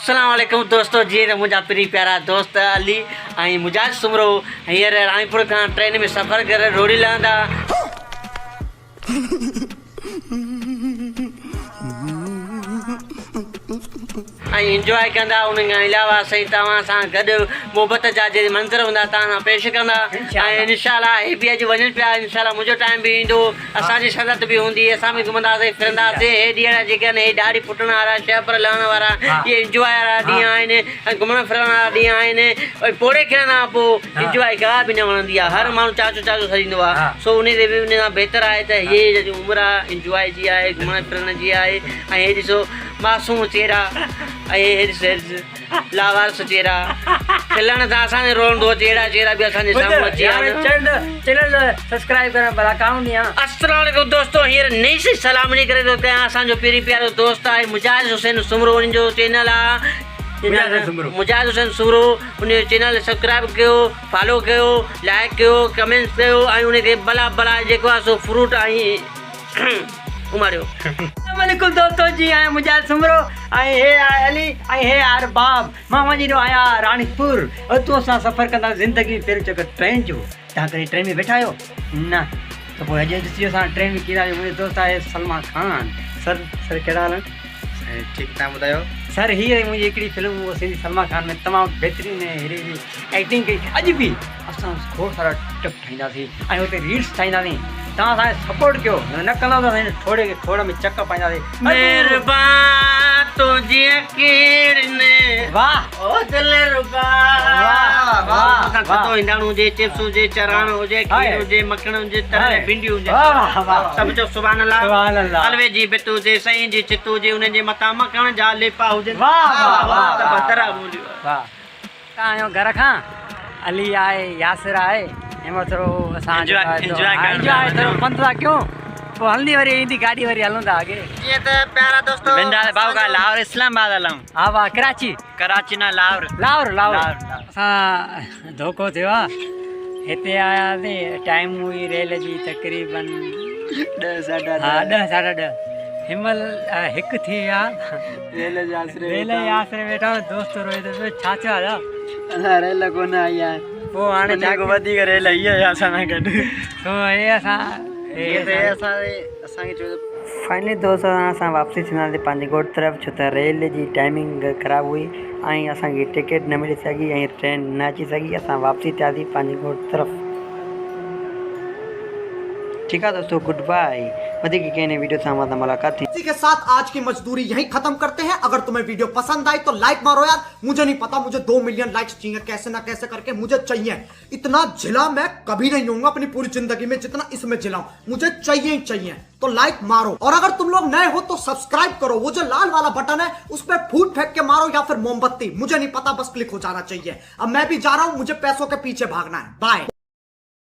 अस्सलाम वालेकुम दोस्तों। जी तो मुझा प्री प्यारा दोस्त अली आई मुजाज सुमरो हींअर रायपुर का ट्रेन में सफ़र करे रोड़ी लहंदा एंजॉय कंदा। उन अलावा सही तव्हां सां गॾु मोहबत जा जे मंज़र हूंदा तव्हां पेश कंदा ऐं इंशाल्लाह हे बि अॼु वञनि पिया। इंशाल्लाह मुंहिंजो टाइम बि ईंदो, असांजी शरत बि हूंदी, असां बि घुमंदासीं फिरंदासीं। हे ॾींहं जेके आहिनि हे ॾाढी पुटण वारा शइ पर लहण वारा इहे इंजॉय वारा ॾींहं आहिनि ऐं घुमण फिरण वारा ॾींहं आहिनि। पोड़े खेॾण खां पोइ इंजॉय का बि न वणंदी आहे, हर माण्हू चाचो चाचो सरींदो आहे। सो उन ते बि उन खां बहितर आहे त हीअ उमिरि आहे इंजॉय जी आहे, घुमण फिरण जी आहे। ऐं हे ॾिसो मासूम चेहरा लावारस चेहरा खिलण सां असांखे रोअंदो चेहरा चेहरा बि असांजे साम्हूं अची चैनल सब्सक्राइब करण भला काउं ॾियां। अस्सलाम वालेकुम दोस्तों, हींअर नई सी सलामणी करे थो कयां। असांजो पहिरीं प्यारो दोस्त आहे मुजाहिद हुसैन सुमरो, उन जो चैनल आहे मुजाहिद हुसैन सुमरो। उन जो चैनल सब्सक्राइब कयो, फॉलो कयो, लाइक कयो, कमेंट्स कयो ऐं उन ते भला भला जेको आहे सो फ्रूट ऐं उमारियो। वालेकुम दोस्तों, जी आया मुजाहिद सुमरो ऐं हे आहे अली ऐं हे आहे बाब। मां वञी रहियो आहियां राणीपुर। उतो असां सफ़र कंदा ज़िंदगी पहिरियों चकर ट्रेन जो। तव्हां कॾहिं ट्रेन में वेठा आहियो न? त पोइ अॼु ॾिसी असां ट्रेन में कीअं आहियूं। मुंहिंजो दोस्त आहे सलमान खान। सर कहिड़ा हाल आहिनि? ठीकु, तव्हां ॿुधायो। सर हीअ मुंहिंजी हिकिड़ी फिल्म उहो सिंधी सलमान खान में तमामु बहितरीनु हेड़ी जी एक्टिंग कई। अॼु बि असां खोड़ सारा टिप ठाहींदासीं ऐं हुते रील्स ठाहींदासीं। तव्हां असांखे सपोर्ट कयो, न कंदा त असां थोरे खे खोड़ में चक पाईंदासीं। मेहरबान तुझे किरने वाह ओ दिल रुबा वाह वाह। हिंदाणो हुजे, चिप्स हुजे, चराण हुजे, खीर हुजे, मखण हुजे, तरियल भिंडी हुजे, सभु चओ सुभान अल्लाह। हलवे जी भित हुजे, सईं जी चित हुजे, उन जे मथां मखण जा लेपा हुजे। वाह वाह वाह बतरा बोलियो वाह। तव्हां आहियो घर खां, अली आहे, यासिर आहे, हिन थोरो असां इंजॉय थोरो पंध था कयूं। पोइ हलंदी वरी ईंदी गाॾी, वरी हलूं था अॻे। जीअं त प्यारा दोस्तो भाऊ का लाहौर इस्लामाबाद हलूं। हा वाह, कराची न लाहौर लाहौर असां धोखो थियो आहे। हिते आयासीं, टाइम हुई रेल जी तक़रीबन 10 साढा 10 हिमल 1 थी आहे। रेल जे आसरे वेठा दोस्त रोए थो छा थियो आहे? रेल कोन आई आहे। पोइ हाणे जेको वधीक रेल इहा आहे असां सां गॾु। तो हे असांखे चयो फाइनली दोस्त असां वापसी थींदासीं पंहिंजे घोट तरफ़, छो त रेल जी टाइमिंग ख़राबु हुई ऐं असांखे टिकट न मिली सघी ऐं ट्रेन न अची सघी। असां वापसी थियासीं पंहिंजे घोट तरफ़। ठीक है दोस्तों, गुड बाय। वीडियो से हमारा मुलाकात थी। इसी के साथ आज की मजदूरी यहीं खत्म करते हैं। अगर तुम्हें वीडियो पसंद आई तो लाइक मारो यार। मुझे नहीं पता, मुझे 2 मिलियन लाइक्स चाहिए, कैसे ना कैसे करके मुझे चाहिए। इतना झिला मैं कभी नहीं होऊंगा अपनी पूरी जिंदगी में जितना इसमें झिलाऊं। मुझे चाहिए ही चाहिए, तो लाइक मारो। और अगर तुम लोग नए हो तो सब्सक्राइब करो। वो जो लाल वाला बटन है उस पर फूट फेंक के मारो या फिर मोमबत्ती, मुझे नहीं पता, बस क्लिक हो जाना चाहिए। अब मैं भी जा रहा हूं, मुझे पैसों के पीछे भागना है। बाय।